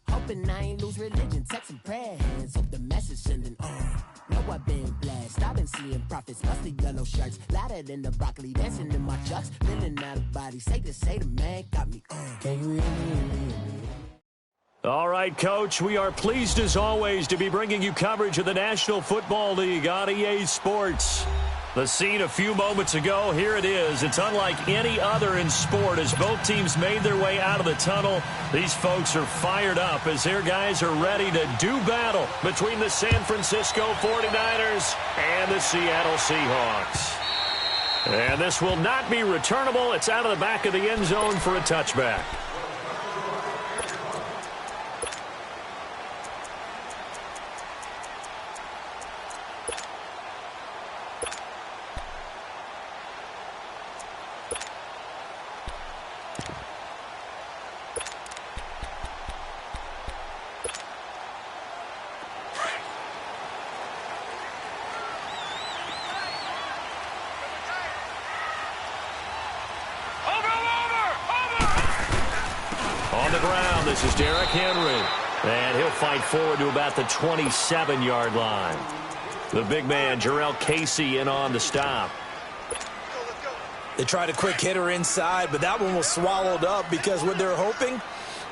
Hoping I ain't lose religion, text some prayers. Hope the message sending on. Know I've been blessed, I've been seeing prophets, mostly yellow shirts, louder than the broccoli, dancing in my chucks, feeling out of body. Safe to say the man got me on. Can you hear me? All right, Coach, we are pleased as always to be bringing you coverage of the National Football League on EA Sports. The scene a few moments ago, here it is. It's unlike any other in sport as both teams made their way out of the tunnel. These folks are fired up as their guys are ready to do battle between the San Francisco 49ers and the Seattle Seahawks. And this will not be returnable. It's out of the back of the end zone for a touchback. This is Derrick Henry, and he'll fight forward to about the 27-yard line. The big man, Jarrell Casey, in on the stop. They tried a quick hitter inside, but that one was swallowed up because what they're hoping,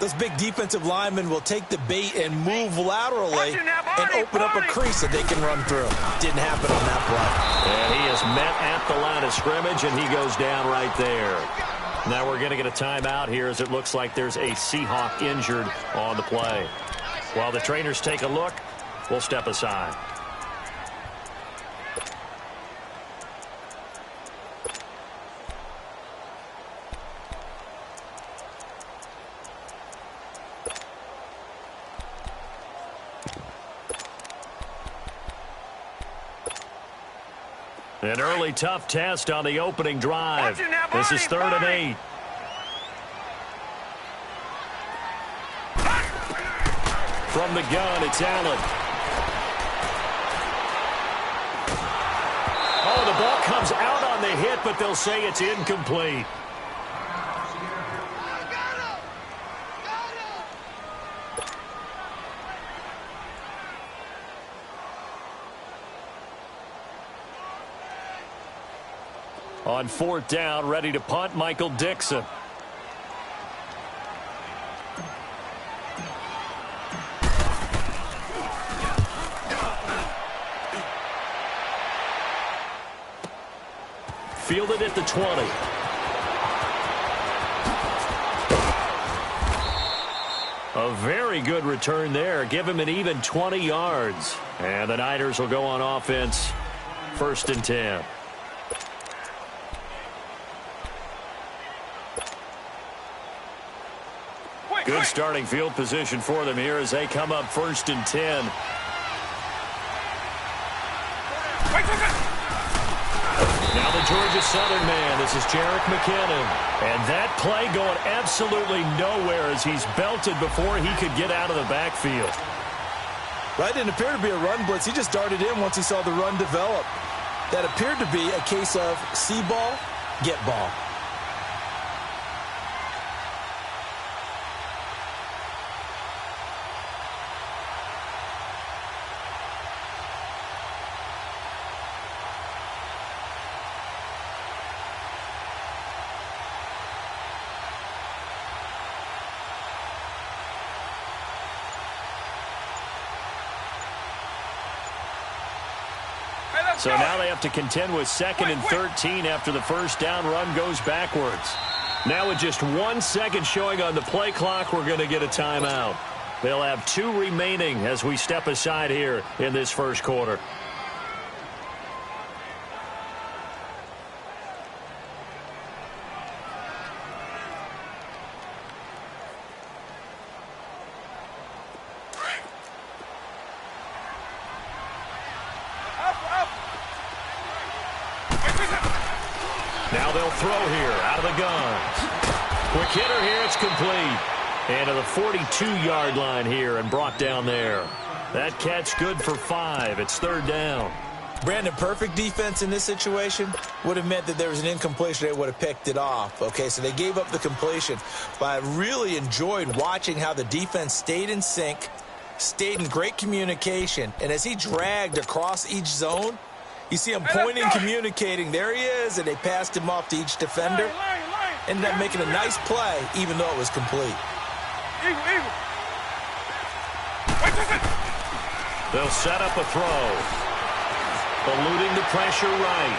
those big defensive linemen will take the bait and move laterally and open up a crease that they can run through. Didn't happen on that play. And he is met at the line of scrimmage, and he goes down right there. Now we're going to get a timeout here as it looks like there's a Seahawk injured on the play. While the trainers take a look, we'll step aside. An early tough test on the opening drive. This is 3rd and 8. From the gun, it's Allen. Oh, the ball comes out on the hit, but they'll say it's incomplete. On 4th down, ready to punt, Michael Dixon. Fielded at the 20. A very good return there. Give him an even 20 yards. And the Niners will go on offense. 1st and 10. Good starting field position for them here as they come up 1st and 10. Now the Georgia Southern man. This is Jerick McKinnon. And that play going absolutely nowhere as he's belted before he could get out of the backfield. Right, didn't appear to be a run blitz. He just darted in once he saw the run develop. That appeared to be a case of see ball, get ball. So now they have to contend with 2nd and 13 after the first down run goes backwards. Now with just 1 second showing on the play clock, we're going to get a timeout. They'll have 2 remaining as we step aside here in this first quarter. Now they'll throw here out of the gun. Quick hitter here, it's complete. And to the 42-yard line here and brought down there. That catch good for 5. It's 3rd down. Brandon, perfect defense in this situation would have meant that there was an incompletion. They would have picked it off. Okay, so they gave up the completion. But I really enjoyed watching how the defense stayed in sync, stayed in great communication. And as he dragged across each zone, you see him pointing, communicating. There he is, and they passed him off to each defender. Ended up making a nice play, even though it was complete. They'll set up a throw. Eluding the pressure right.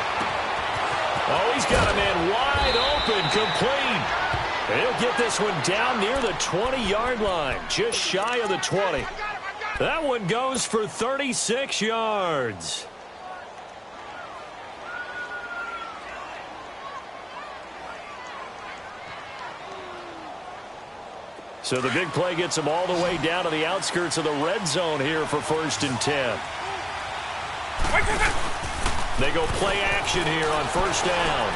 Oh, he's got a man wide open, complete. He'll get this one down near the 20-yard line, just shy of the 20. That one goes for 36 yards. So the big play gets them all the way down to the outskirts of the red zone here for 1st and 10. They go play action here on 1st down.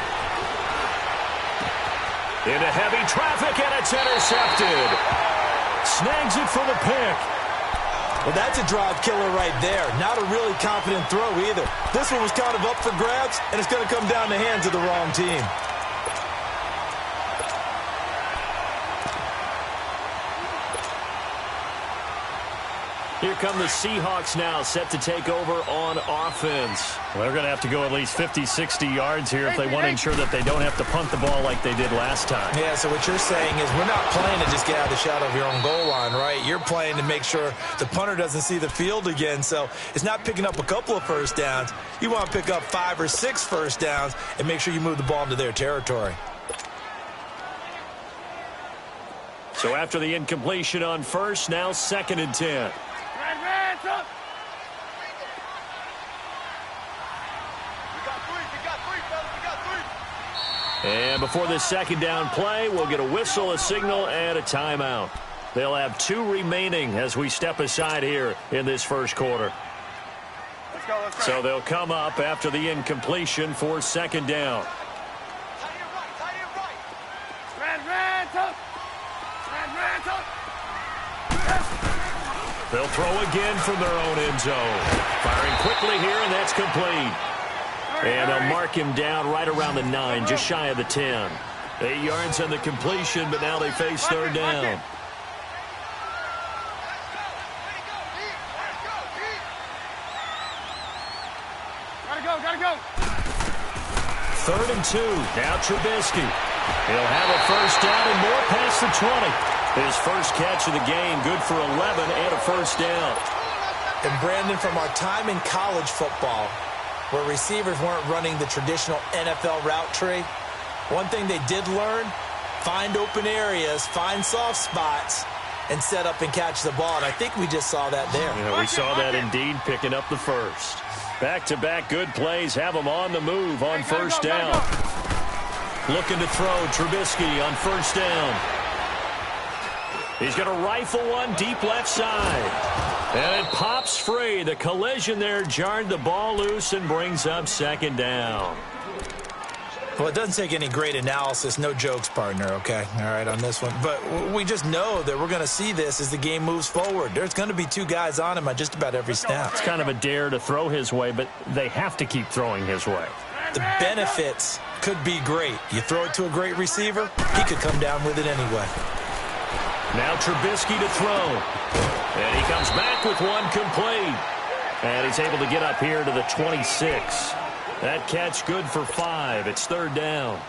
Into heavy traffic, and it's intercepted. Snags it for the pick. Well, that's a drive killer right there. Not a really confident throw either. This one was kind of up for grabs, and it's going to come down the hands of the wrong team. Here come the Seahawks now, set to take over on offense. Well, they're going to have to go at least 50, 60 yards here if they want to ensure that they don't have to punt the ball like they did last time. Yeah, so what you're saying is we're not playing to just get out of the shadow of your own goal line, right? You're playing to make sure the punter doesn't see the field again. So it's not picking up a couple of first downs. You want to pick up 5 or 6 first downs and make sure you move the ball into their territory. So after the incompletion on 1st, now 2nd and 10. And before this 2nd down play, we'll get a whistle, a signal, and a timeout. They'll have 2 remaining as we step aside here in this 1st quarter. So they'll come up after the incompletion for 2nd down. They'll throw again from their own end zone. Firing quickly here, and that's complete. And they'll mark him down right around the 9, just shy of the 10. 8 yards on the completion, but now they face 3rd down. Gotta go. 3rd and 2. Now Trubisky. He'll have a 1st down and more past the 20. His first catch of the game, good for 11 and a 1st down. And Brandon, from our time in college football, where receivers weren't running the traditional NFL route tree, one thing they did learn, find open areas, find soft spots, and set up and catch the ball. And I think we just saw that there. Yeah, we saw that indeed, picking up the 1st. Back-to-back good plays have them on the move on 1st down. Looking to throw, Trubisky on 1st down. He's going to rifle one deep left side. And it pops free. The collision there jarred the ball loose and brings up 2nd down. Well, it doesn't take any great analysis. No jokes, partner, okay? All right, on this one. But we just know that we're going to see this as the game moves forward. There's going to be 2 guys on him on just about every snap. It's kind of a dare to throw his way, but they have to keep throwing his way. The benefits could be great. You throw it to a great receiver, he could come down with it anyway. Now Trubisky to throw. And he comes back with one complete. And he's able to get up here to the 26. That catch good for 5. It's 3rd down.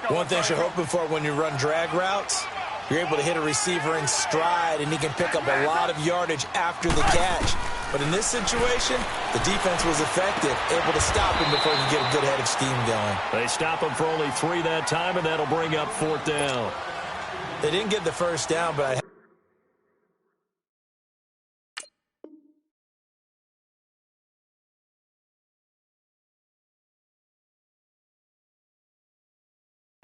One thing you're hoping for when you run drag routes, you're able to hit a receiver in stride, and he can pick up a lot of yardage after the catch. But in this situation, the defense was effective, able to stop him before he could get a good head of steam going. They stop him for only 3 that time, and that'll bring up 4th down. They didn't get the 1st down, but I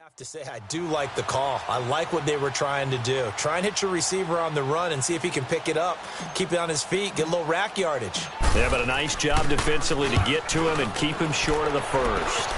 have to say I do like the call. I like what they were trying to do. Try and hit your receiver on the run and see if he can pick it up, keep it on his feet, get a little rack yardage. Yeah, but a nice job defensively to get to him and keep him short of the 1st.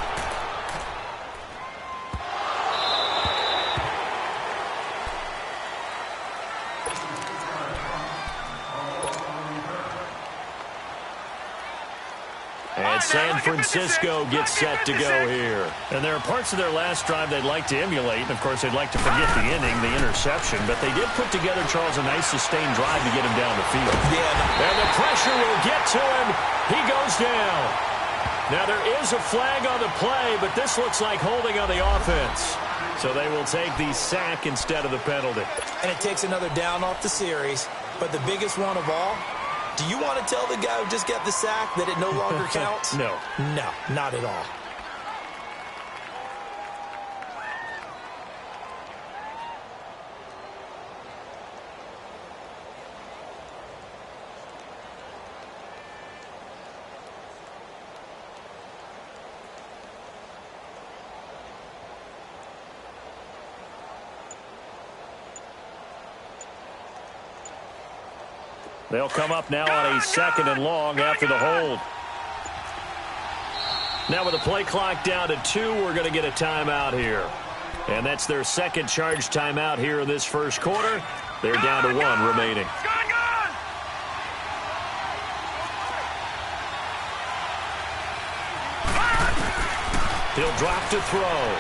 And San Francisco gets set to go here. And there are parts of their last drive they'd like to emulate. And, of course, they'd like to forget the inning, the interception. But they did put together, Charles, a nice sustained drive to get him down the field. Yeah. And the pressure will get to him. He goes down. Now, there is a flag on the play, but this looks like holding on the offense. So they will take the sack instead of the penalty. And it takes another down off the series. But the biggest one of all, do you want to tell the guy who just got the sack that it no longer counts? No. No, not at all. They'll come up now on a 2nd and long after the hold. Now with the play clock down to 2, we're going to get a timeout here. And that's their second charge timeout here in this first quarter. They're down to 1 remaining. He'll drop to throw.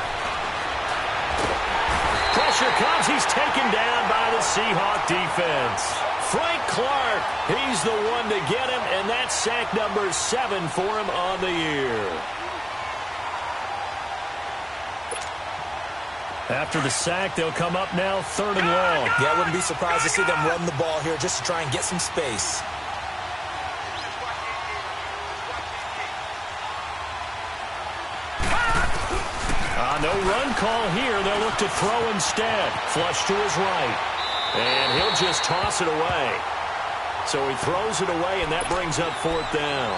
Pressure comes. He's taken down by the Seahawk defense. Frank Clark, he's the one to get him, and that's sack number 7 for him on the year. After the sack, they'll come up now 3rd and long. Yeah, I wouldn't be surprised to see them run the ball here just to try and get some space. No run call here. They'll look to throw instead. Flush to his right. And he'll just toss it away. So he throws it away, and that brings up 4th down.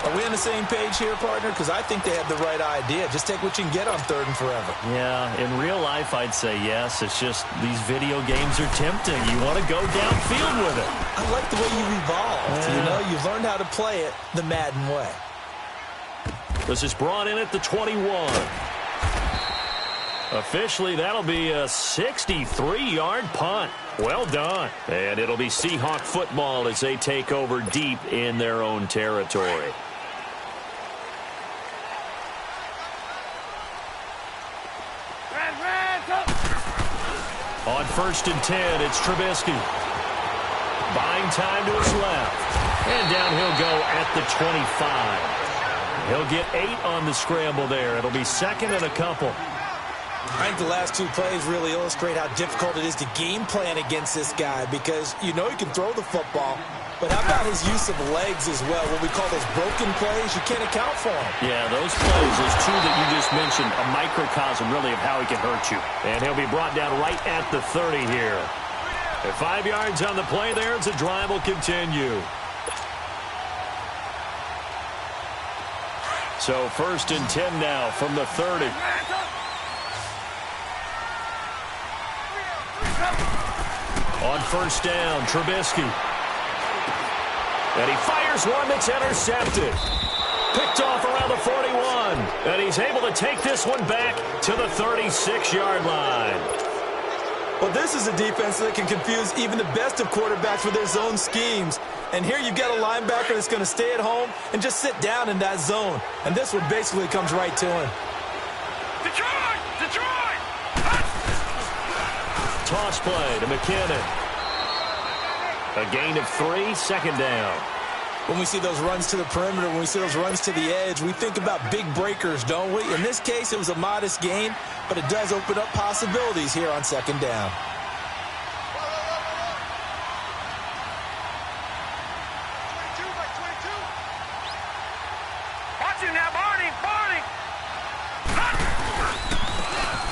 Are we on the same page here, partner? Because I think they have the right idea. Just take what you can get on 3rd and forever. Yeah, in real life, I'd say yes. It's just these video games are tempting. You want to go downfield with it. I like the way you've evolved. Yeah. You know, you've learned how to play it the Madden way. This is brought in at the 21. Officially, that'll be a 63-yard punt. Well done. And it'll be Seahawk football as they take over deep in their own territory. On 1st and 10, it's Trubisky. Buying time to his left. And down he'll go at the 25. He'll get 8 on the scramble there. It'll be 2nd and a couple. I think the last 2 plays really illustrate how difficult it is to game plan against this guy because you know he can throw the football, but how about his use of legs as well? What we call those broken plays, you can't account for them. Yeah, those plays, those 2 that you just mentioned, a microcosm really of how he can hurt you. And he'll be brought down right at the 30 here. At 5 yards on the play there, the drive will continue. So 1st and 10 now from the 30. On 1st down, Trubisky. And he fires one that's intercepted. Picked off around the 41. And he's able to take this one back to the 36-yard line. Well, this is a defense that can confuse even the best of quarterbacks with their zone schemes. And here you've got a linebacker that's going to stay at home and just sit down in that zone. And this one basically comes right to him. Detroit! Toss play to McKinnon. A gain of 3, 2nd down. When we see those runs to the perimeter, when we see those runs to the edge, we think about big breakers, don't we? In this case, it was a modest gain, but it does open up possibilities here on 2nd down. Watch him now, Barney!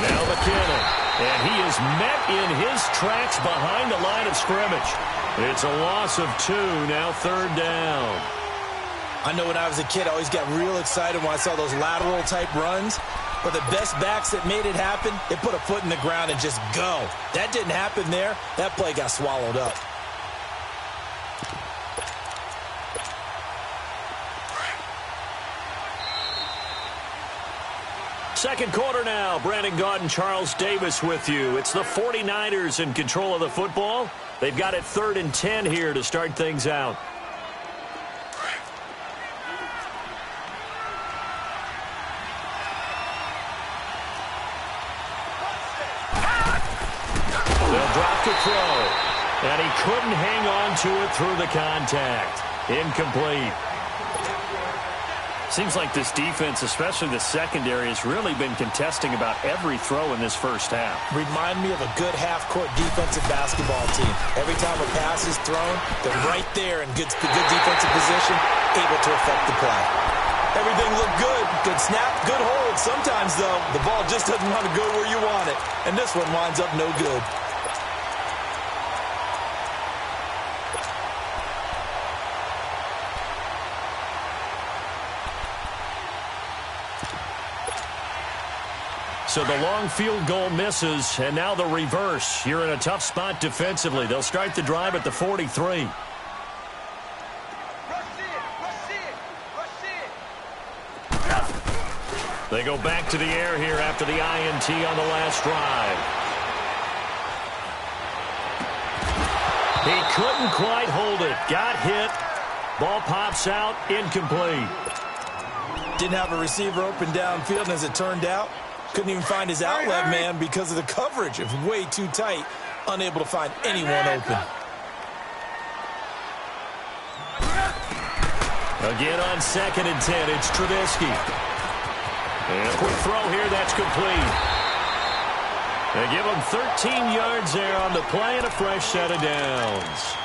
Now McKinnon. And he is met in his tracks behind the line of scrimmage. It's a loss of 2, now 3rd down. I know when I was a kid, I always got real excited when I saw those lateral-type runs. But the best backs that made it happen, they put a foot in the ground and just go. That didn't happen there. That play got swallowed up. Second quarter now. Brandon Gaudin, Charles Davis with you. It's the 49ers in control of the football. They've got it 3rd and 10 here to start things out. And he couldn't hang on to it through the contact. Incomplete. Seems like this defense, especially the secondary, has really been contesting about every throw in this first half. Remind me of a good half-court defensive basketball team. Every time a pass is thrown, they're right there in good defensive position, able to affect the play. Everything looked good. Good snap, good hold. Sometimes, though, the ball just doesn't want to go where you want it. And this one winds up no good. So the long field goal misses, and now the reverse. You're in a tough spot defensively. They'll start the drive at the 43. They go back to the air here after the INT on the last drive. He couldn't quite hold it. Got hit. Ball pops out. Incomplete. Didn't have a receiver open downfield, and as it turned out, couldn't even find his outlet man because of the coverage. It was way too tight. Unable to find anyone open. Again on 2nd and 10, it's Trubisky. And a quick throw here, that's complete. They give him 13 yards there on the play and a fresh set of downs.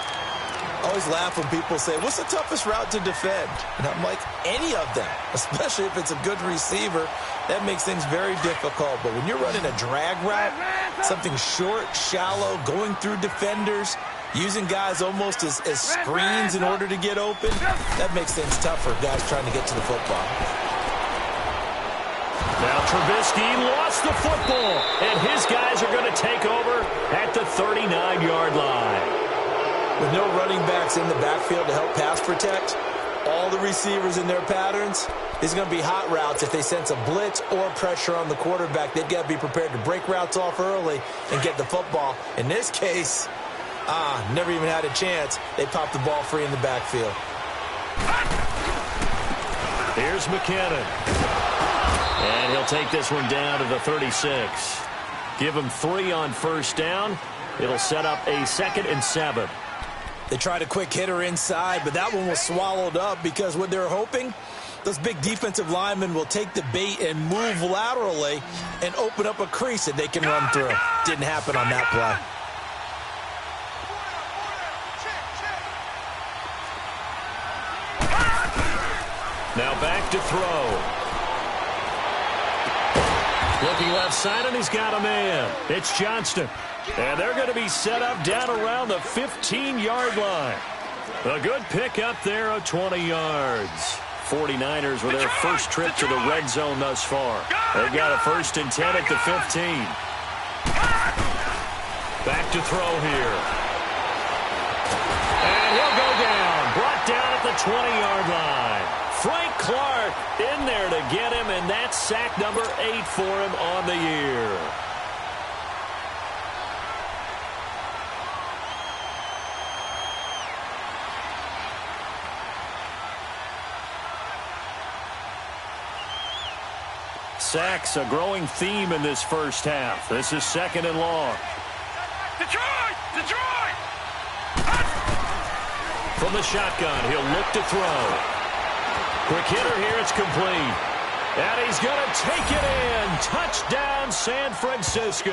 I always laugh when people say, what's the toughest route to defend? And I'm like, any of them, especially if it's a good receiver. That makes things very difficult. But when you're running a drag route, something short, shallow, going through defenders, using guys almost as screens in order to get open, that makes things tough for guys trying to get to the football. Now Trubisky lost the football, and his guys are going to take over at the 39-yard line. With no running backs in the backfield to help pass protect, all the receivers in their patterns, these are going to be hot routes. If they sense a blitz or pressure on the quarterback, they've got to be prepared to break routes off early and get the football. In this case, never even had a chance. They popped the ball free in the backfield. Here's McKinnon. And he'll take this one down to the 36. Give him 3 on first down. It'll set up a 2nd and 7. They tried a quick hitter inside, but that one was swallowed up because what they're hoping, those big defensive linemen will take the bait and move laterally and open up a crease that they can run through. Didn't happen on that play. Now back to throw. Looking left side, and he's got a man. It's Johnston. And they're going to be set up down around the 15-yard line. A good pickup there of 20 yards. 49ers with their first trip to the red zone thus far. They've got a 1st and 10 at the 15. Back to throw here. And he'll go down. Brought down at the 20-yard line. Frank Clark in there to get him, and that's sack number 8 for him on the year. Sacks, a growing theme in this first half. This is 2nd and long. Detroit! Detroit! From the shotgun, he'll look to throw. Quick hitter here, it's complete. And he's going to take it in. Touchdown, San Francisco.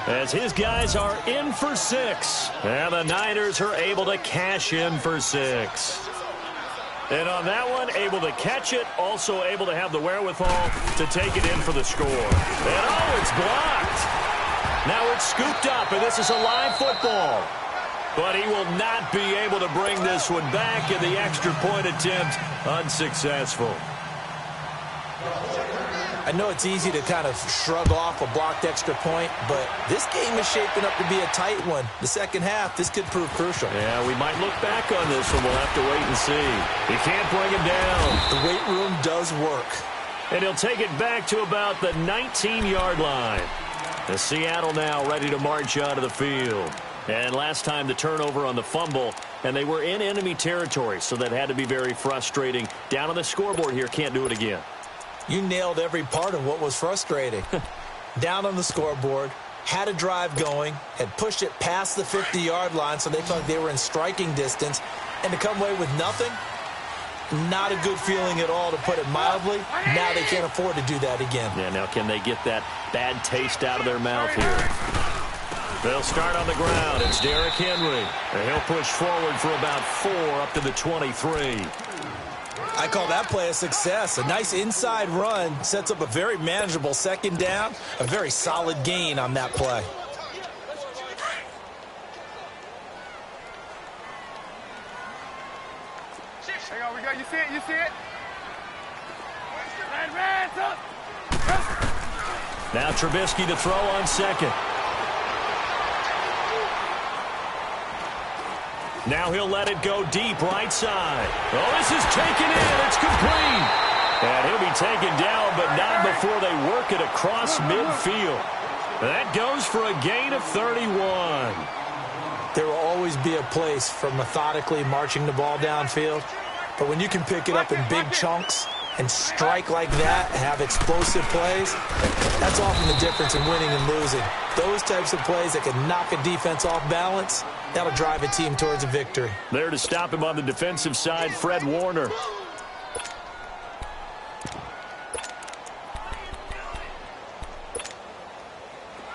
As his guys are in for 6. And the Niners are able to cash in for 6. And on that one, able to catch it, also able to have the wherewithal to take it in for the score. And it's blocked. Now it's scooped up, and this is a live football. But he will not be able to bring this one back, and the extra point attempt unsuccessful. I know it's easy to kind of shrug off a blocked extra point, but this game is shaping up to be a tight one. The second half, this could prove crucial. Yeah, we might look back on this one. We'll have to wait and see. He can't bring him down. The weight room does work. And he'll take it back to about the 19-yard line. The Seattle now ready to march out of the field. And last time the turnover on the fumble, and they were in enemy territory, so that had to be very frustrating. Down on the scoreboard here, can't do it again. You nailed every part of what was frustrating. Down on the scoreboard, had a drive going, had pushed it past the 50-yard line so they thought they were in striking distance, and to come away with nothing, not a good feeling at all, to put it mildly. Now they can't afford to do that again. Yeah, now can they get that bad taste out of their mouth here? They'll start on the ground. It's Derrick Henry. And he'll push forward for about 4 up to the 23. I call that play a success. A nice inside run sets up a very manageable second down. A very solid gain on that play. Hang on, we got, you see it, you see it? Red, up. Now Trubisky to throw on second. Now he'll let it go deep right side. Oh, this is taken in. It's complete. And he'll be taken down, but not before they work it across midfield. That goes for a gain of 31. There will always be a place for methodically marching the ball downfield. But when you can pick it up in big chunks and strike like that, have explosive plays, that's often the difference in winning and losing. Those types of plays that can knock a defense off balance, that'll drive a team towards a victory. There to stop him on the defensive side, Fred Warner.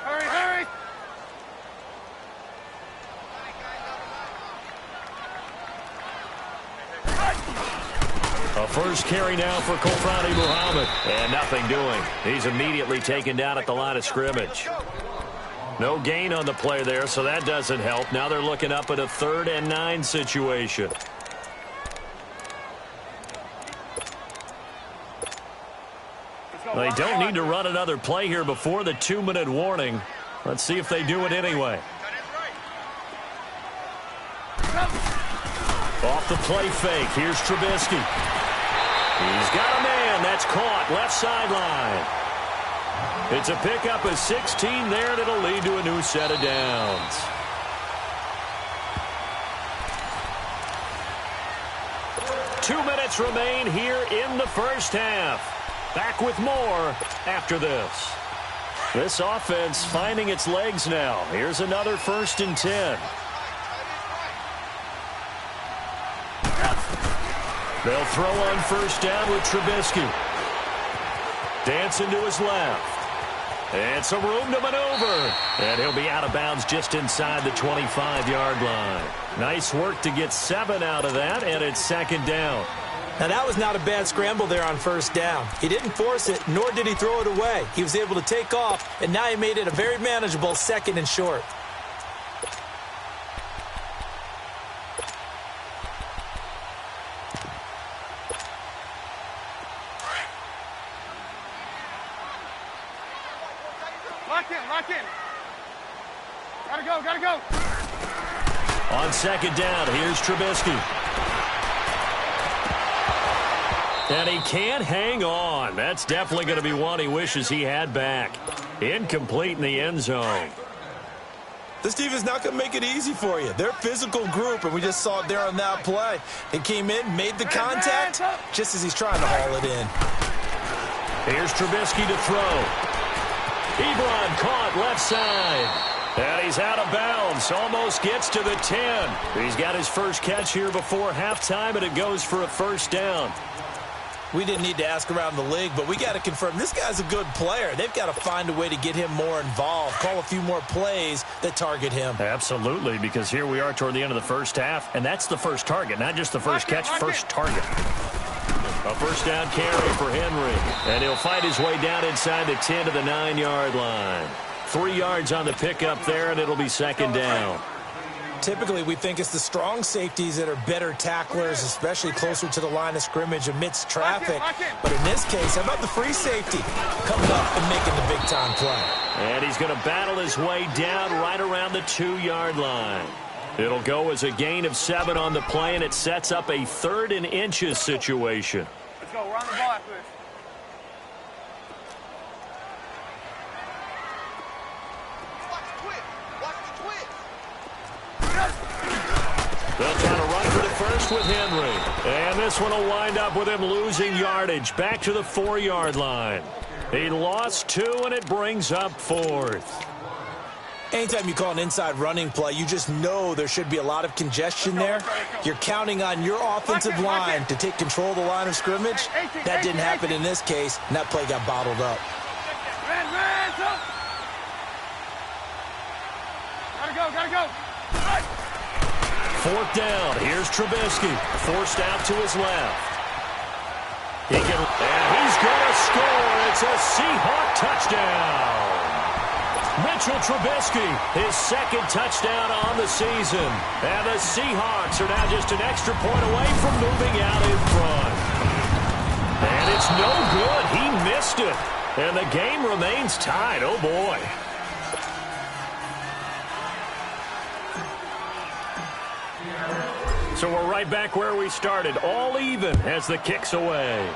Hurry. A first carry now for Kofrani Muhammad. And nothing doing. He's immediately taken down at the line of scrimmage. No gain on the play there, so that doesn't help. Now they're looking up at a 3rd and 9 situation. They don't need to run another play here before the 2-minute warning. Let's see if they do it anyway. Off the play fake. Here's Trubisky. He's got a man. That's caught. Left sideline. It's a pickup of 16 there, and it'll lead to a new set of downs. Two minutes remain here in the first half. Back with more after this. This offense finding its legs now. Here's another 1st and 10. They'll throw on 1st down with Trubisky. Dancing to his left. And some room to maneuver. And he'll be out of bounds just inside the 25-yard line. Nice work to get 7 out of that, and it's 2nd down. Now, that was not a bad scramble there on 1st down. He didn't force it, nor did he throw it away. He was able to take off, and now he made it a very manageable 2nd and short. Lock in. Gotta go. On 2nd down, here's Trubisky. And he can't hang on. That's definitely going to be one he wishes he had back. Incomplete in the end zone. This team is not going to make it easy for you. They're a physical group, and we just saw it there on that play. He came in, made the contact, just as he's trying to haul it in. Here's Trubisky to throw. Ebron caught left side. And he's out of bounds. Almost gets to the 10. He's got his first catch here before halftime, and it goes for a 1st down. We didn't need to ask around the league, but we got to confirm this guy's a good player. They've got to find a way to get him more involved, call a few more plays that target him. Absolutely, because here we are toward the end of the first half, and that's the first target, not just the first catch, first target. A 1st down carry for Henry, and he'll fight his way down inside the 10 to the 9-yard line. 3 yards on the pickup there, and it'll be 2nd down. Typically, we think it's the strong safeties that are better tacklers, especially closer to the line of scrimmage amidst traffic. But in this case, how about the free safety coming up and making the big-time play? And he's going to battle his way down right around the 2-yard line. It'll go as a gain of 7 on the play, and it sets up a 3rd and inches situation. Let's go. We're on the ball after this. They'll try to run for the first with Henry. And this one will wind up with him losing yardage back to the 4-yard line. He lost 2, and it brings up 4th. Anytime you call an inside running play, you just know there should be a lot of congestion there. You're counting on your offensive line to take control of the line of scrimmage. That didn't happen in this case, and that play got bottled up. Gotta go. Fourth down. Here's Trubisky. Forced out to his left. And he's going to score. It's a Seahawk touchdown. Mitchell Trubisky, his second touchdown on the season. And the Seahawks are now just an extra point away from moving out in front. And it's no good. He missed it. And the game remains tied. Oh, boy. So we're right back where we started, all even as the kick's away.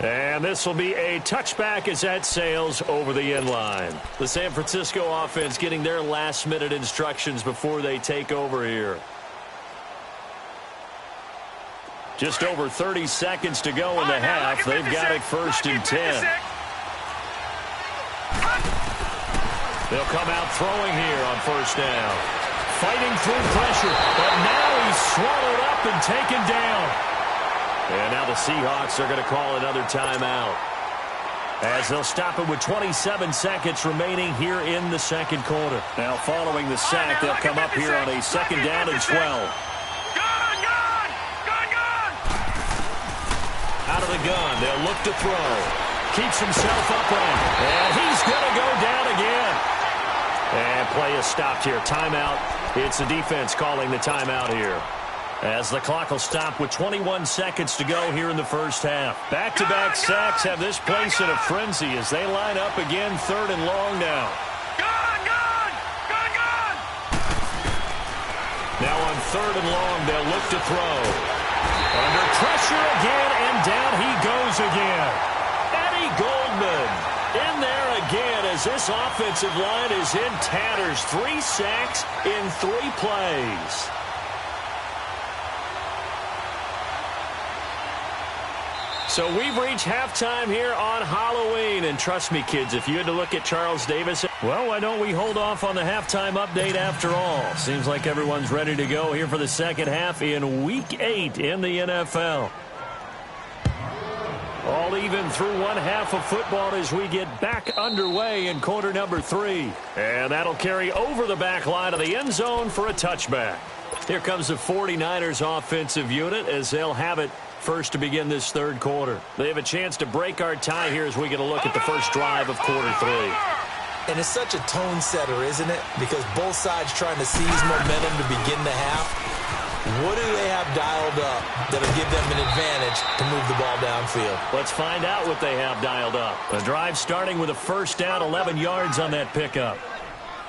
And this will be a touchback as that sails over the end line. The San Francisco offense getting their last-minute instructions before they take over here. Just over 30 seconds to go in the half. They've got it 1st and 10. They'll come out throwing here on 1st down. Fighting through pressure, but now he's swallowed up and taken down. And now the Seahawks are going to call another timeout, as they'll stop it with 27 seconds remaining here in the second quarter. Now following the sack, they'll come up here on a 2nd down and 12. Out of the gun, they'll look to throw. Keeps himself upright, and he's going to go down again. And play is stopped here. Timeout. It's the defense calling the timeout here, as the clock will stop with 21 seconds to go here in the first half. Back-to-back sacks have this place in a frenzy as they line up again 3rd and long now. Now on 3rd and long, they'll look to throw. Under pressure again, and down he goes again. Eddie Goldman in there again as this offensive line is in tatters. 3 sacks in 3 plays. So we've reached halftime here on Halloween. And trust me, kids, if you had to look at Charles Davis, well, why don't we hold off on the halftime update after all? Seems like everyone's ready to go here for the second half in Week 8 in the NFL. All even through one half of football as we get back underway in quarter number 3. And that'll carry over the back line of the end zone for a touchback. Here comes the 49ers offensive unit as they'll have it first to begin this third quarter. They have a chance to break our tie here as we get a look at the first drive of quarter 3. And it's such a tone setter, isn't it? Because both sides trying to seize momentum to begin the half. What do they have dialed up that'll give them an advantage to move the ball downfield? Let's find out what they have dialed up. The drive starting with a 1st down, 11 yards on that pickup.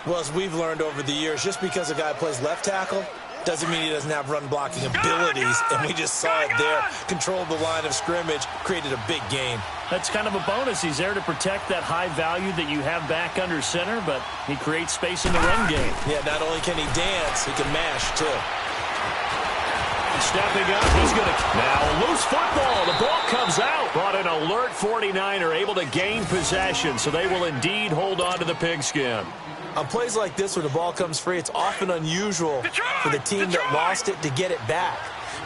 Well, as we've learned over the years, just because a guy plays left tackle doesn't mean he doesn't have run-blocking abilities, and we just saw it there. Controlled the line of scrimmage, created a big gain. That's kind of a bonus. He's there to protect that high value that you have back under center, but he creates space in the run game. Yeah, not only can he dance, he can mash, too. Stepping up, he's going to... Now, loose football. The ball comes out. But an alert 49er able to gain possession, so they will indeed hold on to the pigskin. On plays like this where the ball comes free, it's often unusual for the team that lost it to get it back.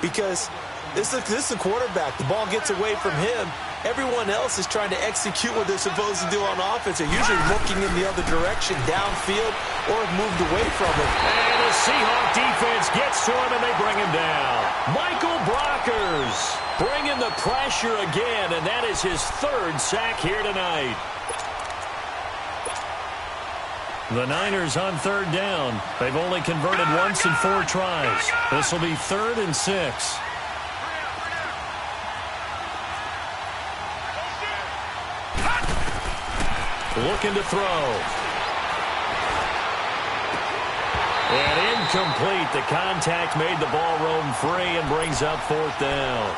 Because this is the quarterback. The ball gets away from him. Everyone else is trying to execute what they're supposed to do on offense. They're usually looking in the other direction, downfield, or have moved away from it. And the Seahawk defense gets to him, and they bring him down. Michael Brockers bringing the pressure again, and that is his 3rd sack here tonight. The Niners on 3rd down. They've only converted once in 4 tries. This will be 3rd and 6. Looking to throw. And incomplete. The contact made the ball roam free and brings up 4th down.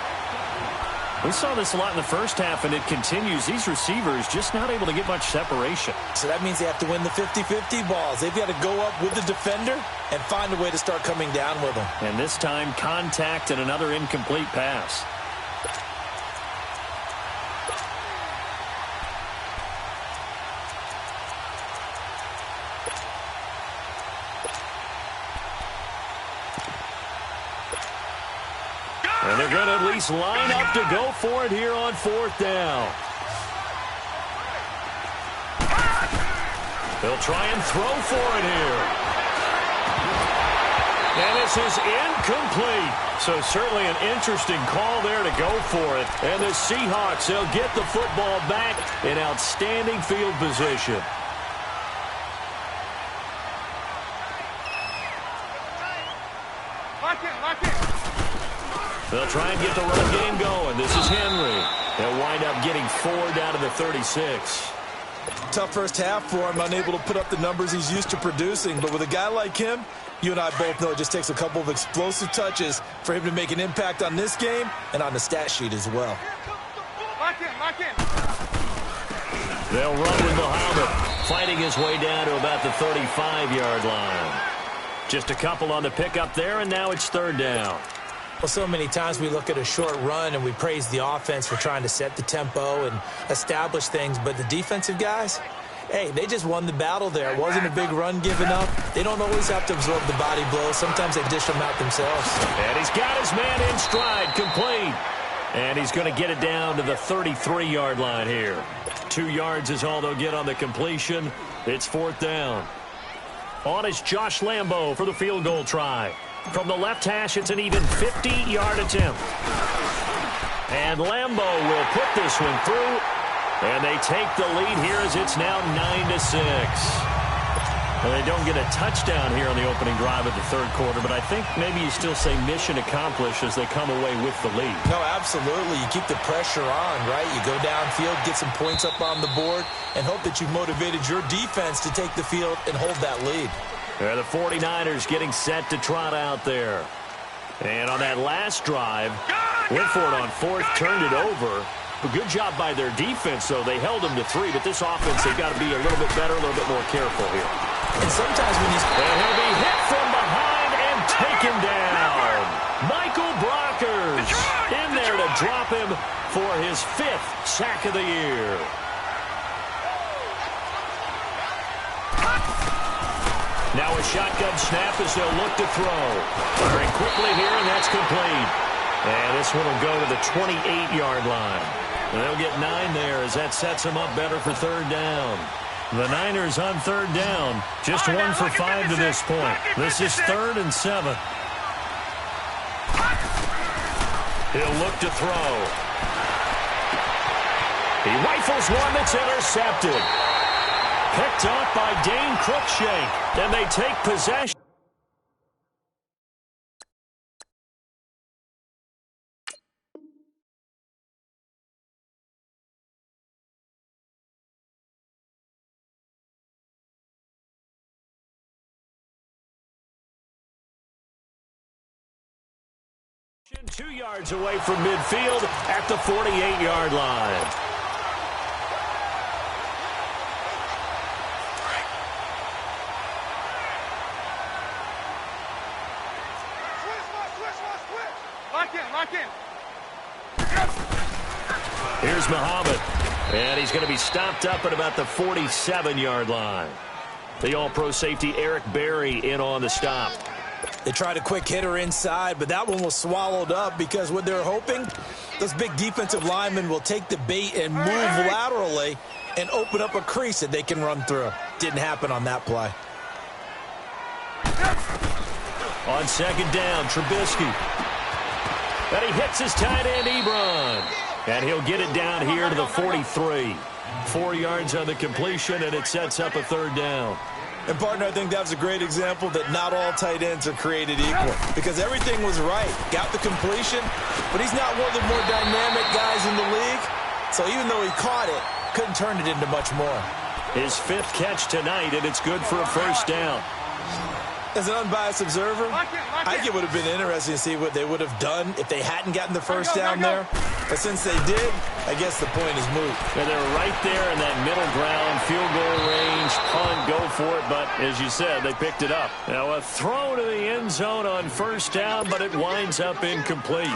We saw this a lot in the first half, and it continues. These receivers just not able to get much separation. So that means they have to win the 50-50 balls. They've got to go up with the defender and find a way to start coming down with them. And this time, contact and another incomplete pass. And they're going to at least line up to go for it here on 4th down. They'll try and throw for it here. And this is incomplete. So certainly an interesting call there to go for it. And the Seahawks, they'll get the football back in outstanding field position. They'll try and get the run game going. This is Henry. They'll wind up getting 4 down to the 36. Tough first half for him, unable to put up the numbers he's used to producing. But with a guy like him, you and I both know it just takes a couple of explosive touches for him to make an impact on this game and on the stat sheet as well. Lock in. They'll run with Muhammad, fighting his way down to about the 35-yard line. Just a couple on the pickup there, and now it's 3rd down. Well, so many times we look at a short run and we praise the offense for trying to set the tempo and establish things, but the defensive guys, hey, they just won the battle there. It wasn't a big run given up. They don't always have to absorb the body blows. Sometimes they dish them out themselves. And he's got his man in stride, complete. And he's going to get it down to the 33-yard line here. 2 yards is all they'll get on the completion. It's 4th down. On is Josh Lambo for the field goal try. From the left hash, it's an even 50-yard attempt. And Lambo will put this one through. And they take the lead here as it's now 9-6. Well, they don't get a touchdown here on the opening drive of the 3rd quarter, but I think maybe you still say mission accomplished as they come away with the lead. No, absolutely. You keep the pressure on, right? You go downfield, get some points up on the board, and hope that you've motivated your defense to take the field and hold that lead. There, the 49ers getting set to trot out there. And on that last drive, went for it on 4th, turned it over. A good job by their defense, though. They held them to 3, but this offense, they've got to be a little bit better, a little bit more careful here. And sometimes when he's... And he'll be hit from behind and taken down. Michael Brockers in there to drop him for his 5th sack of the year. Now a shotgun snap as they'll look to throw. Firing quickly here, and that's complete. And this one will go to the 28-yard line. And they'll get 9 there as that sets them up better for 3rd down. The Niners on 3rd down. Just 1 for 5 to this point. This is 3rd and 7. He'll look to throw. He rifles one that's intercepted. Picked off by Dane Cruikshank. And they take possession. Two yards away from midfield at the 48-yard line. Lock in. Here's Muhammad, and he's going to be stopped up at about the 47-yard line. The all-pro safety Eric Berry in on the stop. They tried a quick hitter inside, but that one was swallowed up because what they're hoping, those big defensive linemen will take the bait and move laterally and open up a crease that they can run through. Didn't happen on that play. On 2nd down, Trubisky. And he hits his tight end, Ebron. And he'll get it down here to the 43. 4 yards on the completion, and it sets up a 3rd down. And, partner, I think that was a great example that not all tight ends are created equal because everything was right. Got the completion, but he's not one of the more dynamic guys in the league. So even though he caught it, couldn't turn it into much more. His 5th catch tonight, and it's good for a 1st down. As an unbiased observer, I think it would have been interesting to see what they would have done if they hadn't gotten the 1st down there. But since they did, I guess the point is moot. And they're right there in that middle ground, field goal range, punt, go for it. But as you said, they picked it up. Now a throw to the end zone on 1st down, but it winds up incomplete.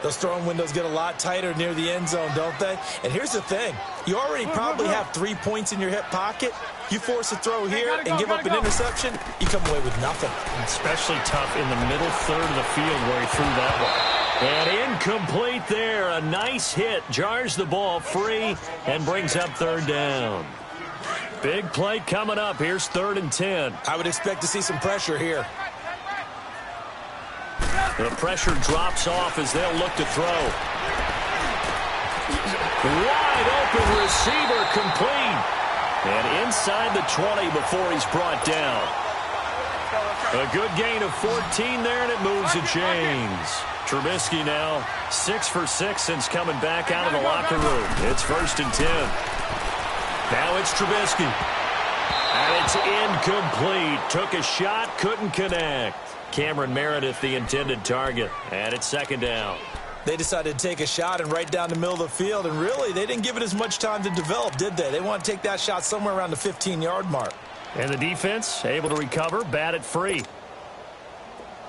Those throwing windows get a lot tighter near the end zone, don't they? And here's the thing. You already probably have 3 points in your hip pocket. You force a throw here and give up an interception, you come away with nothing. Especially tough in the middle third of the field where he threw that one. And incomplete there. A nice hit. Jars the ball free and brings up third down. Big play coming up. Here's 3rd and 10. I would expect to see some pressure here. The pressure drops off as they'll look to throw. Wide open receiver complete. And inside the 20 before he's brought down. A good gain of 14 there, and it moves the chains. Trubisky now 6 for 6 since coming back out of the locker room. It's 1st and 10. Now it's Trubisky. And it's incomplete. Took a shot, couldn't connect. Cameron Meredith the intended target. And it's 2nd down. They decided to take a shot and right down the middle of the field, and really, they didn't give it as much time to develop, did they? They want to take that shot somewhere around the 15-yard mark. And the defense able to recover, bat it free.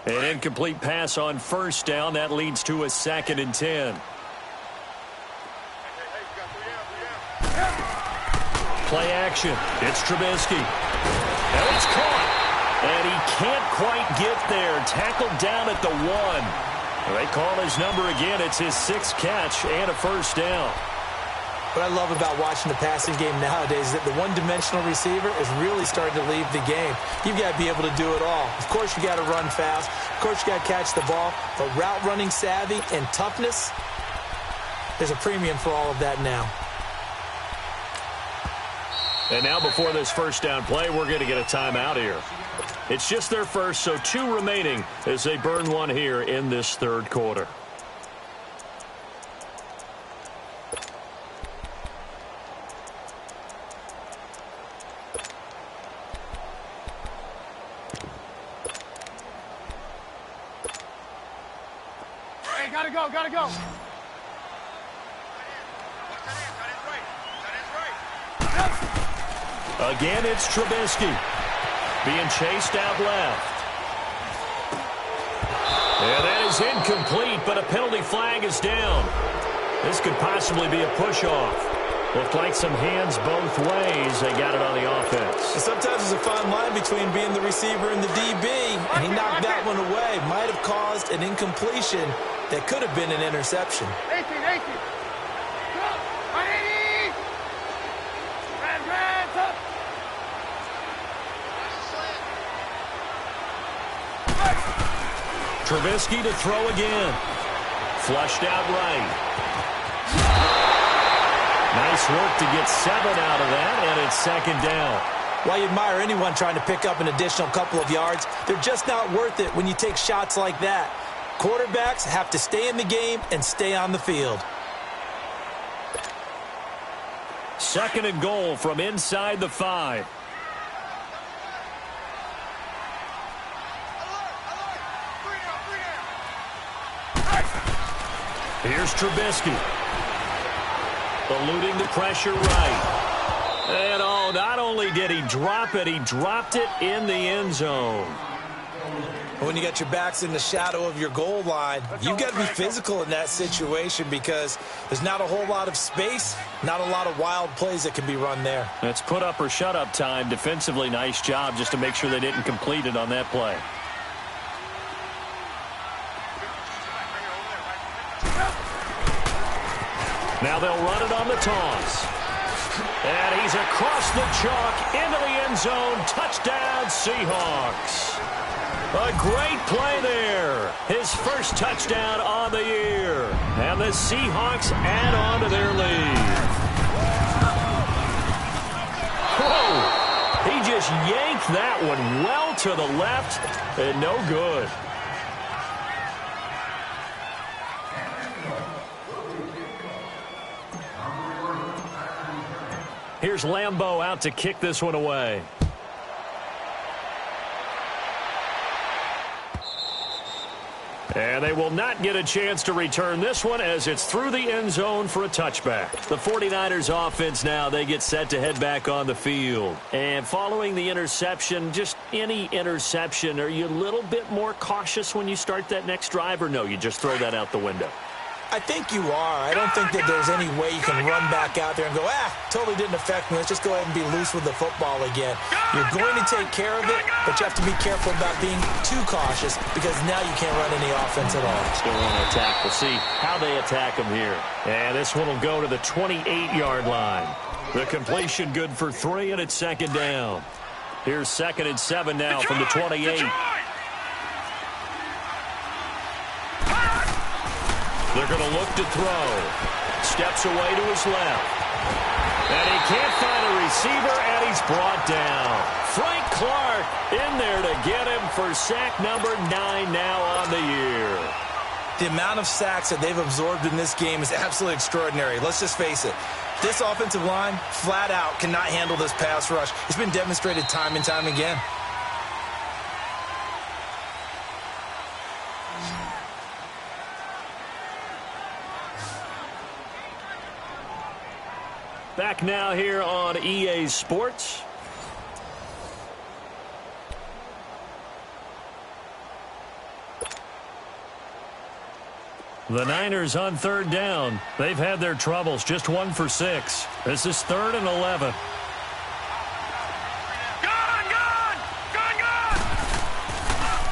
An incomplete pass on 1st down. That leads to a 2nd and 10. Play action. It's Trubisky. And it's caught. And he can't quite get there. Tackled down at the 1. They call his number again. It's his 6th catch and a 1st down. What I love about watching the passing game nowadays is that the one-dimensional receiver is really starting to leave the game. You've got to be able to do it all. Of course, you got to run fast. Of course, you got to catch the ball. But route running savvy and toughness, there's a premium for all of that now. And now before this 1st down play, we're going to get a timeout here. It's just their first, so 2 remaining as they burn one here in this 3rd quarter. Hey, gotta go, gotta go. Again, it's Trubisky. Being chased out left. And that is incomplete, but a penalty flag is down. This could possibly be a push-off. Looked like some hands both ways. They got it on the offense. Sometimes there's a fine line between being the receiver and the DB, and he knocked that one away. Might have caused an incompletion that could have been an interception. 18. Go! 180! Hands up! Trubisky to throw again. Flushed out right. Nice work to get 7 out of that, and it's 2nd down. While you admire anyone trying to pick up an additional couple of yards, they're just not worth it when you take shots like that. Quarterbacks have to stay in the game and stay on the field. 2nd and goal from inside the 5. Here's Trubisky. Eluding the pressure right. And oh, not only did he drop it, he dropped it in the end zone. When you got your backs in the shadow of your goal line, you've got to be physical in that situation because there's not a whole lot of space, not a lot of wild plays that can be run there. It's put up or shut up time. Defensively, nice job just to make sure they didn't complete it on that play. Now they'll run it on the toss. And he's across the chalk into the end zone. Touchdown, Seahawks. A great play there. His 1st touchdown on the year. And the Seahawks add on to their lead. Whoa! He just yanked that one well to the left and no good. Here's Lambeau out to kick this one away. And they will not get a chance to return this one as it's through the end zone for a touchback. The 49ers offense now, they get set to head back on the field. And following the interception, just any interception, are you a little bit more cautious when you start that next drive or no? You just throw that out the window? I think you are. I don't think that there's any way you can run back out there and go, totally didn't affect me. Let's just go ahead and be loose with the football again. You're going to take care of it, but you have to be careful about being too cautious because now you can't run any offense at all. Still want to attack. We'll see how they attack him here. And this one will go to the 28-yard line. The completion good for 3, and it's second down. Here's 2nd and 7 now from the 28. They're going to look to throw. Steps away to his left. And he can't find a receiver, and he's brought down. Frank Clark in there to get him for sack number 9 now on the year. The amount of sacks that they've absorbed in this game is absolutely extraordinary. Let's just face it. This offensive line, flat out, cannot handle this pass rush. It's been demonstrated time and time again. Back now here on EA Sports. The Niners on 3rd down. They've had their troubles, just 1 for 6. This is 3rd and 11.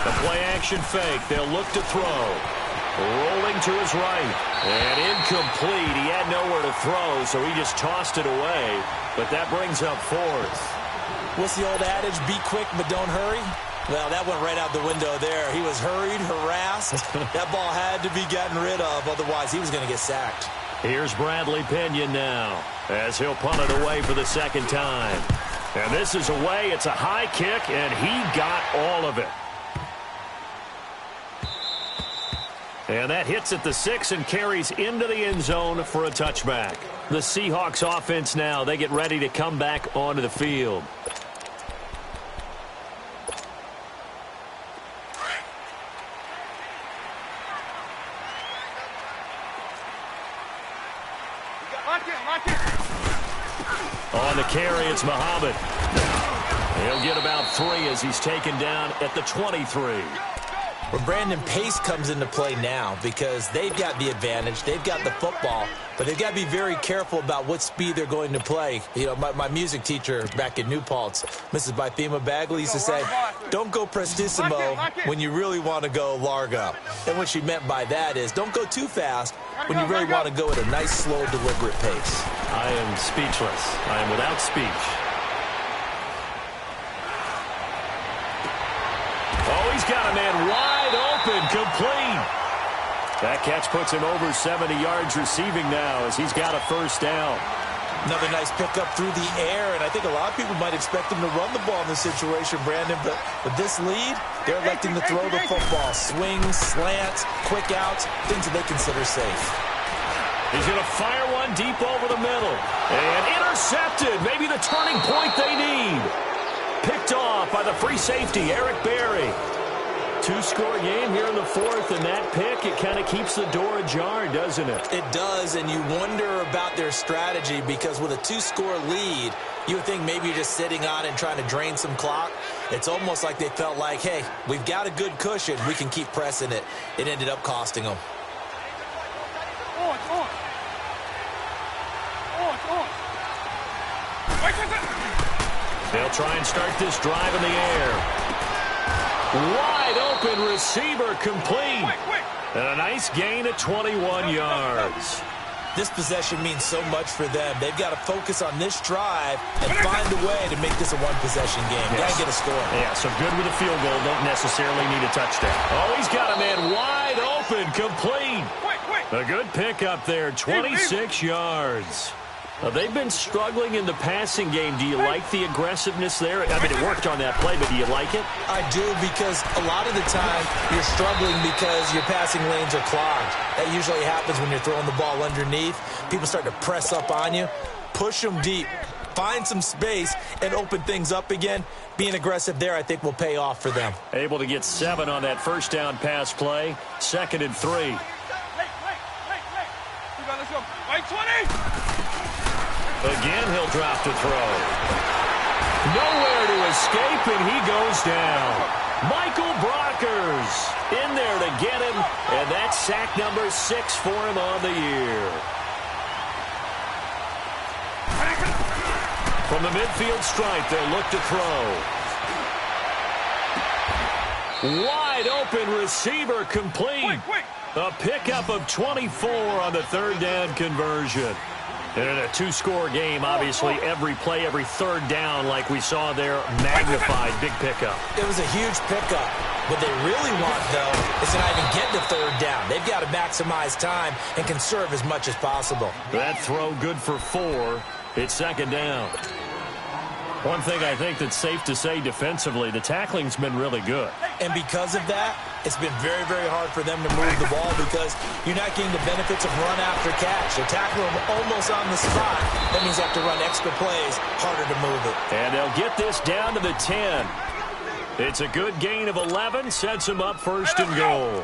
The play-action fake. They'll look to throw. Rolling to his right. And incomplete. He had nowhere to throw, so he just tossed it away. But that brings up 4th. What's the old adage? Be quick, but don't hurry. Well, that went right out the window there. He was hurried, harassed. That ball had to be gotten rid of. Otherwise, he was going to get sacked. Here's Bradley Pinion now as he'll punt it away for the 2nd time. And this is away. It's a high kick, and he got all of it. And that hits at the 6 and carries into the end zone for a touchback. The Seahawks offense now, they get ready to come back onto the field. On the carry, it's Muhammad. He'll get about 3 as he's taken down at the 23. Well, Brandon, pace comes into play now because they've got the advantage. They've got the football, but they've got to be very careful about what speed they're going to play. You know, my music teacher back in New Paltz, Mrs. Bythema Bagley, used to say, don't go prestissimo when you really want to go largo. And what she meant by that is don't go too fast when you really want to go at a nice, slow, deliberate pace. I am speechless. I am without speech. Oh, he's got a man wide open, complete. That catch puts him over 70 yards receiving now as he's got a 1st down. Another nice pickup through the air, and I think a lot of people might expect him to run the ball in this situation, Brandon, but with this lead, they're electing to throw the football. Swings, slants, quick outs, things that they consider safe. He's going to fire one deep over the middle. And intercepted. Maybe the turning point they need. Picked off by the free safety, Eric Berry. 2-score game here in the 4th, and that pick, it kind of keeps the door ajar, doesn't it? It does, and you wonder about their strategy because with a 2-score lead, you would think maybe you're just sitting on it and trying to drain some clock. It's almost like they felt like, hey, we've got a good cushion. We can keep pressing it. It ended up costing them. They'll try and start this drive in the air. Wide open receiver complete. And a nice gain at 21 yards. This possession means so much for them. They've got to focus on this drive and find a way to make this a one-possession game. Yes. Got to get a score. Yeah, so good with a field goal. Don't necessarily need a touchdown. Oh, he's got a man wide open, complete. A good pickup there, 26 yards. They've been struggling in the passing game. Do you like the aggressiveness there? I mean, it worked on that play, but do you like it? I do, because a lot of the time you're struggling because your passing lanes are clogged. That usually happens when you're throwing the ball underneath. People start to press up on you. Push them deep. Find some space and open things up again. Being aggressive there, I think, will pay off for them. Able to get 7 on that first down pass play. 2nd and 3. Again, he'll drop to throw. Nowhere to escape, and he goes down. Michael Brockers goes. In there to get him, and that's sack number 6 for him on the year. From the midfield stripe, they'll look to throw. Wide open receiver complete. A pickup of 24 on the third down conversion. And in a two-score game, obviously, every play, every third down, like we saw there, magnified, big pickup. It was a huge pickup. What they really want, though, is to not even get to third down. They've got to maximize time and conserve as much as possible. That throw good for 4. It's second down. One thing I think that's safe to say defensively, the tackling's been really good. And because of that, it's been very, very hard for them to move the ball because you're not getting the benefits of run after catch. They tackle them almost on the spot. That means they have to run extra plays, harder to move it. And they'll get this down to the 10. It's a good gain of 11, sets them up first and goal.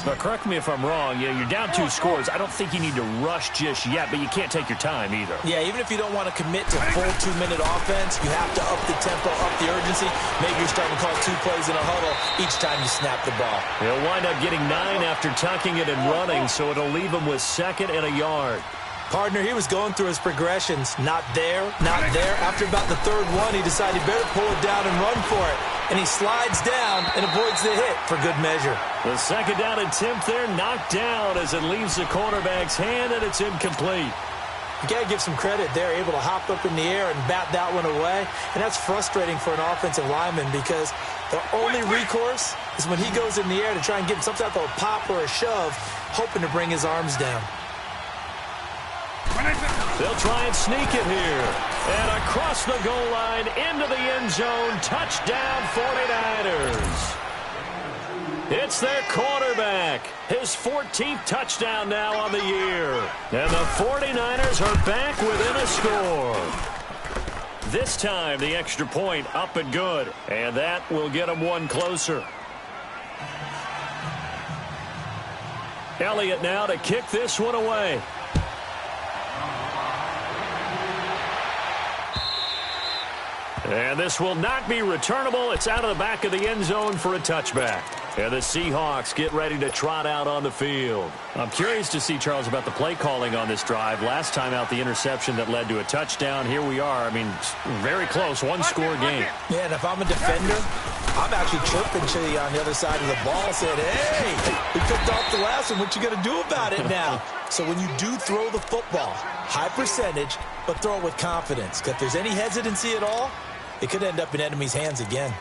Now, correct me if I'm wrong. Yeah, you're down 2 scores. I don't think you need to rush just yet, but you can't take your time either. Yeah, even if you don't want to commit to full 2-minute offense, you have to up the tempo, up the urgency. Maybe you're starting to call 2 plays in a huddle each time you snap the ball. They'll wind up getting 9 after tucking it and running, so it'll leave them with 2nd and a yard. Partner, he was going through his progressions. Not there, not there. After about the third one, he decided he better pull it down and run for it. And he slides down and avoids the hit for good measure. The second down attempt there knocked down as it leaves the cornerback's hand, and it's incomplete. You got to give some credit. They're able to hop up in the air and bat that one away. And that's frustrating for an offensive lineman because their only recourse is when he goes in the air to try and give some type of a pop or a shove, hoping to bring his arms down. They'll try and sneak it here. And across the goal line, into the end zone, touchdown 49ers. It's their quarterback. His 14th touchdown now on the year. And the 49ers are back within a score. This time, the extra point up and good. And that will get them one closer. Elliott now to kick this one away. And this will not be returnable. It's out of the back of the end zone for a touchback. And the Seahawks get ready to trot out on the field. I'm curious to see, Charles, about the play calling on this drive. Last time out, the interception that led to a touchdown. Here we are. I mean, very close, one-score game. Yeah, and if I'm a defender, I'm actually chirping to you on the other side of the ball, saying, hey, we picked off the last one. What you going to do about it now? So when you do throw the football, high percentage, but throw it with confidence. Because if there's any hesitancy at all, it could end up in enemy's hands again.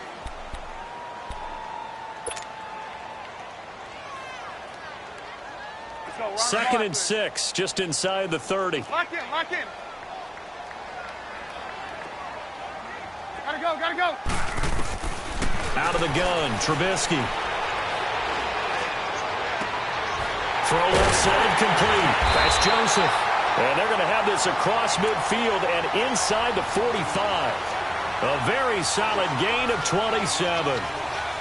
Second and 6, just inside the 30. Lock in, lock in. Gotta go. Out of the gun, Trubisky. Throw left side complete. That's Joseph. And they're going to have this across midfield and inside the 45. A very solid gain of 27.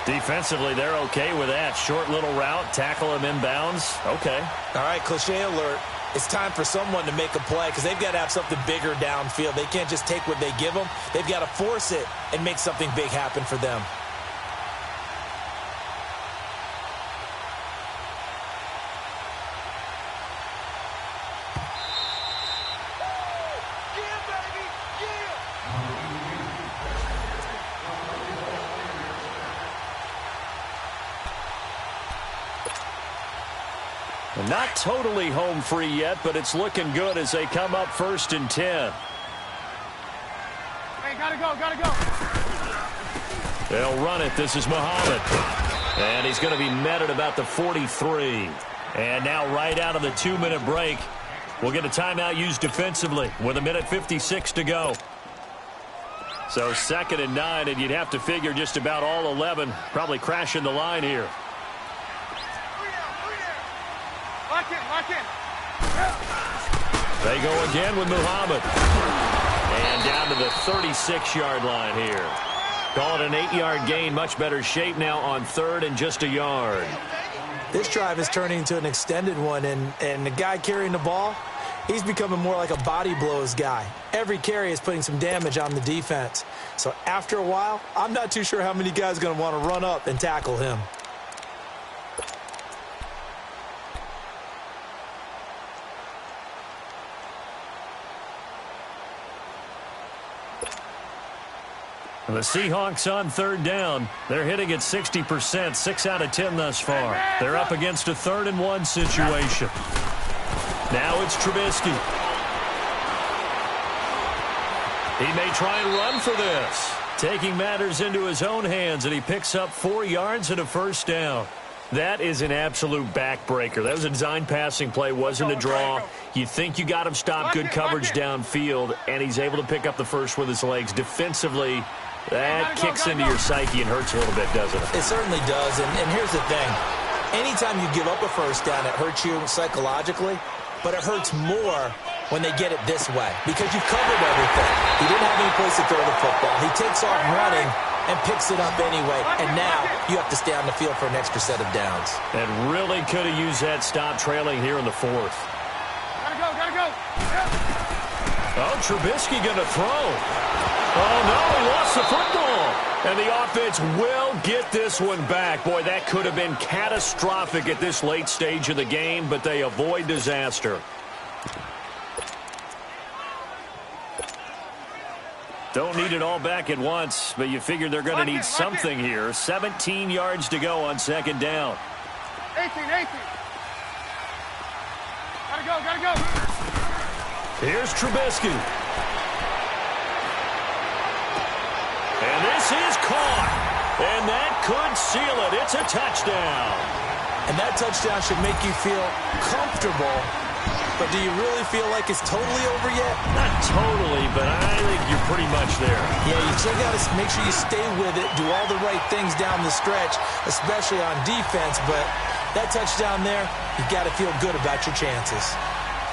Defensively, they're okay with that. Short little route, tackle him inbounds. Okay. All right, cliche alert. It's time for someone to make a play because they've got to have something bigger downfield. They can't just take what they give them. They've got to force it and make something big happen for them. Not totally home free yet, but it's looking good as they come up 1st and 10. Hey, gotta go. They'll run it. This is Muhammad. And he's going to be met at about the 43. And now right out of the 2-minute break, we'll get a timeout used defensively with 1:56 to go. So 2nd and 9, and you'd have to figure just about all 11 probably crashing the line here. Lock in. They go again with Muhammad. And down to the 36-yard line here. Call it an 8-yard gain. Much better shape now on 3rd and just a yard. This drive is turning into an extended one, and the guy carrying the ball, he's becoming more like a body blows guy. Every carry is putting some damage on the defense. So after a while, I'm not too sure how many guys are going to want to run up and tackle him. The Seahawks on third down. They're hitting at 60%, 6 out of 10 thus far. They're up against a 3rd and 1 situation. Now it's Trubisky. He may try and run for this. Taking matters into his own hands, and he picks up 4 yards and a first down. That is an absolute backbreaker. That was a design passing play, wasn't a draw. You think you got him stopped, good coverage downfield, and he's able to pick up the first with his legs. Defensively, that kicks into your psyche and hurts a little bit, doesn't it? It certainly does, and here's the thing. Anytime you give up a first down, it hurts you psychologically, but it hurts more when they get it this way because you've covered everything. He didn't have any place to throw the football. He takes off running and picks it up anyway, and now you have to stay on the field for an extra set of downs. And really could have used that stop trailing here in the 4th. Gotta go. Oh, Trubisky going to throw. Oh, no, he lost the football. And the offense will get this one back. Boy, that could have been catastrophic at this late stage of the game, but they avoid disaster. Don't need it all back at once, but you figure they're going to need something here. 17 yards to go on second down. 18. Gotta go. Here's Trubisky. And this is caught. And that could seal it. It's a touchdown. And that touchdown should make you feel comfortable. But do you really feel like it's totally over yet? Not totally, but I think you're pretty much there. Yeah, you still got to make sure you stay with it, do all the right things down the stretch, especially on defense. But that touchdown there, you got to feel good about your chances.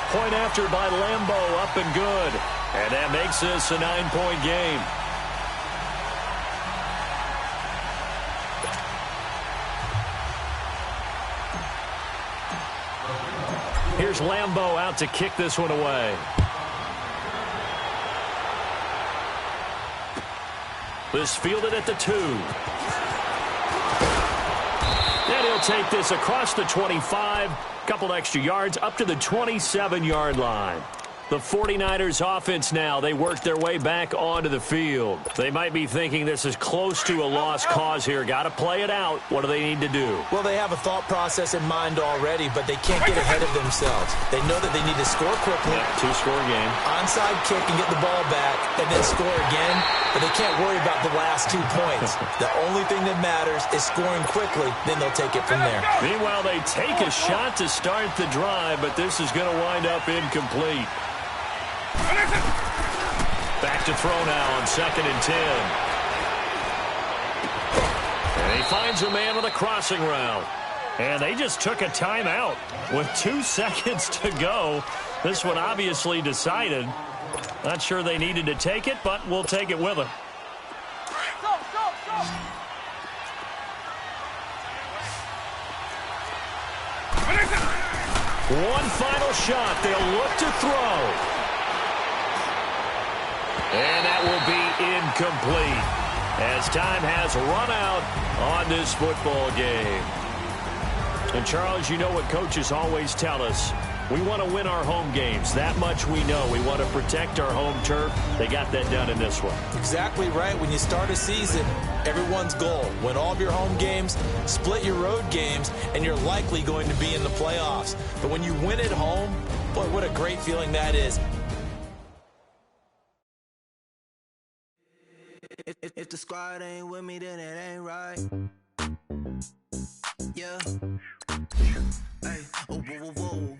Point after by Lambo, up and good. And that makes this a 9-point game. Here's Lambo out to kick this one away. This fielded at the 2. And he'll take this across the 25. Couple extra yards up to the 27-yard line. The 49ers offense now, they work their way back onto the field. They might be thinking this is close to a lost cause here. Got to play it out. What do they need to do? Well, they have a thought process in mind already, but they can't get ahead of themselves. They know that they need to score quickly. Yeah, 2-score game. Onside kick and get the ball back and then score again, but they can't worry about the last 2 points. The only thing that matters is scoring quickly, then they'll take it from there. Meanwhile, they take a shot to start the drive, but this is going to wind up incomplete. Back to throw now on 2nd and 10. And he finds a man on the crossing route. And they just took a timeout with 2 seconds to go. This one obviously decided. Not sure they needed to take it, but we'll take it with them. Go. One final shot. They'll look to throw. And that will be incomplete as time has run out on this football game. And, Charles, you know what coaches always tell us. We want to win our home games. That much we know. We want to protect our home turf. They got that done in this one. Exactly right. When you start a season, everyone's goal, win all of your home games, split your road games, and you're likely going to be in the playoffs. But when you win at home, boy, what a great feeling that is. If the squad ain't with me, then it ain't right. Yeah. Hey. Oh, whoa, whoa, whoa.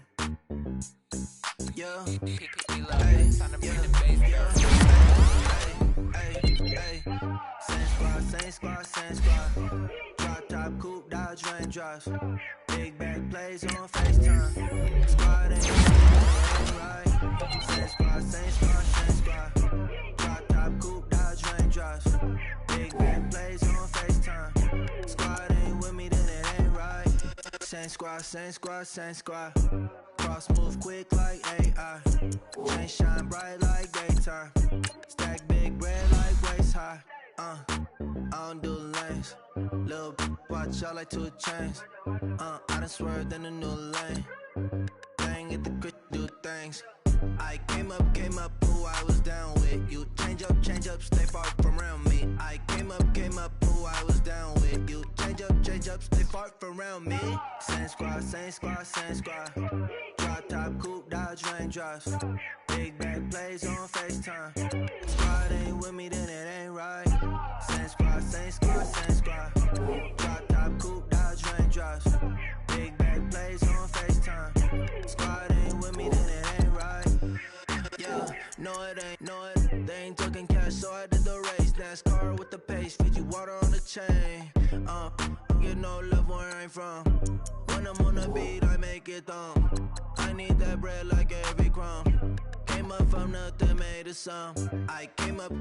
Yeah. Hey. Yeah. Hey. Same squad. Drop top, coupe, Dodge raindrops. Big back plays on FaceTime. Squad ain't right. Same squad. Drop top, coupe, Dodge raindrops. Big back plays on FaceTime. Squad ain't with me, then it ain't right. Same squad. Cross move quick like AI. Chain shine bright like daytime. Stack big bread like waist high. I don't do lanes. Little watch out like 2 chains. I done swerved in a new lane. Bang at the grit, do things. I came up, who I was down with. You change up, stay far from around me. I came up, who I was down with. You change up, stay far from around me. Same squad, same squad, same squad. Drop top, coupe, Dodge raindrops. Big back plays on FaceTime. Squad ain't with me, then it ain't right. Same squad, same squad, same squad. Drop top, coupe, Dodge raindrops. Big back plays on FaceTime. Squad ain't with me, then it ain't right. Yeah, no it ain't, they ain't talking cash, so I did the race. NASCAR with the pace, feed you water on the chain. Get no love where I'm from. When I'm on the beat, I make it thumb. I need that bread like every crumb. Came up from nothing, made a sum. I came up,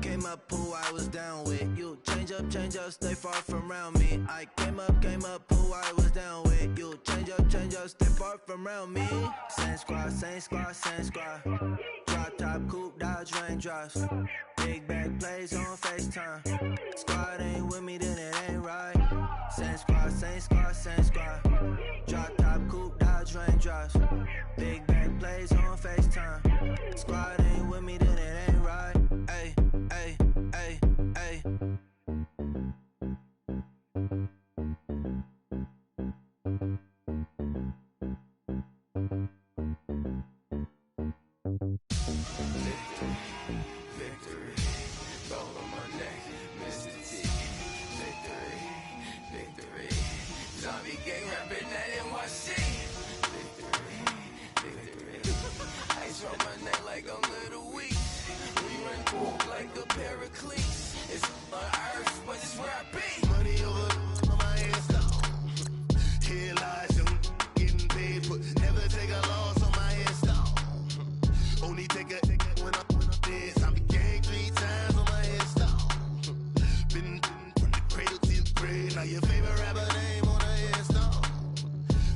who I was down with. You change up, stay far from around me. I came up, who I was down with. You change up, stay far from around me. Same squad, same squad, same squad. Drop top, coupe, Dodge raindrops. Big back plays on FaceTime. Squad ain't with me, then it ain't right. Same squad, same squad, same squad. Drop top, coupe, Dodge raindrops. Big back plays on FaceTime. Squad ain't with me, then it ain't right. Ay, ay, ay, ay. Victory, gold on my neck, Mr. T. Victory, zombie gang rapping that NYC. Victory, ice on my neck like I'm Little Weak. We run through like a pair of cleats. It's on earth, but it's where I be. Money over on my headstone. Here lies them getting paid, but never take a loss on my headstone. Only take a when I'm dead. I be gang 3 times on my headstone. Been from the cradle to the grave. Now your favorite rapper name on a headstone.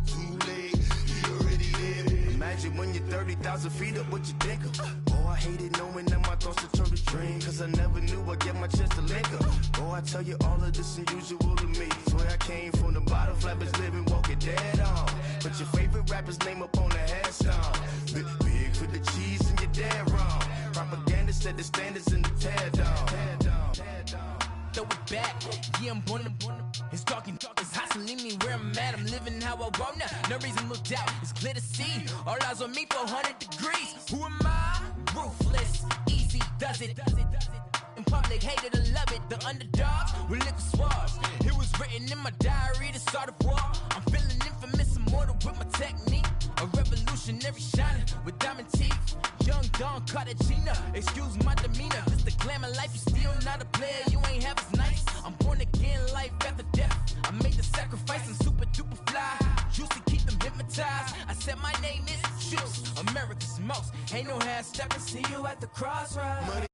Too late, he already dead. Imagine when you're 30,000 feet up, what you think of? Oh, I hated knowing that my thoughts would turn to dream. Cause I never knew I'd get my chance to link up. Oh, I tell you all of this unusual to me. Swear I came from the bottom, flappers living, walking dead on. But your favorite rapper's name up on the headstone. Big for the cheese and you're dead wrong. Propaganda set the standards in the tear down. Throw it back, yeah, I'm born to. It's talking, it's hustling me where I'm at. I'm living how I want now. No reason to look out, it's clear to see. All eyes on me, 400 degrees. Who am I? Ruthless, easy, does it. In public, hated or love it. The underdogs with liquor swabs. It was written in my diary to start a war. I'm feeling infamous, immortal with my technique. A revolutionary shining with diamond teeth. Young Don Cartagena, excuse my demeanor. This the glamour life, you still not a player, you ain't half as nice. I'm born again, life after death. I made the sacrifice, I'm super duper fly. Used to keep them hypnotized. I said my name is Juice, America's most. Ain't no half stepping, see you at the crossroads.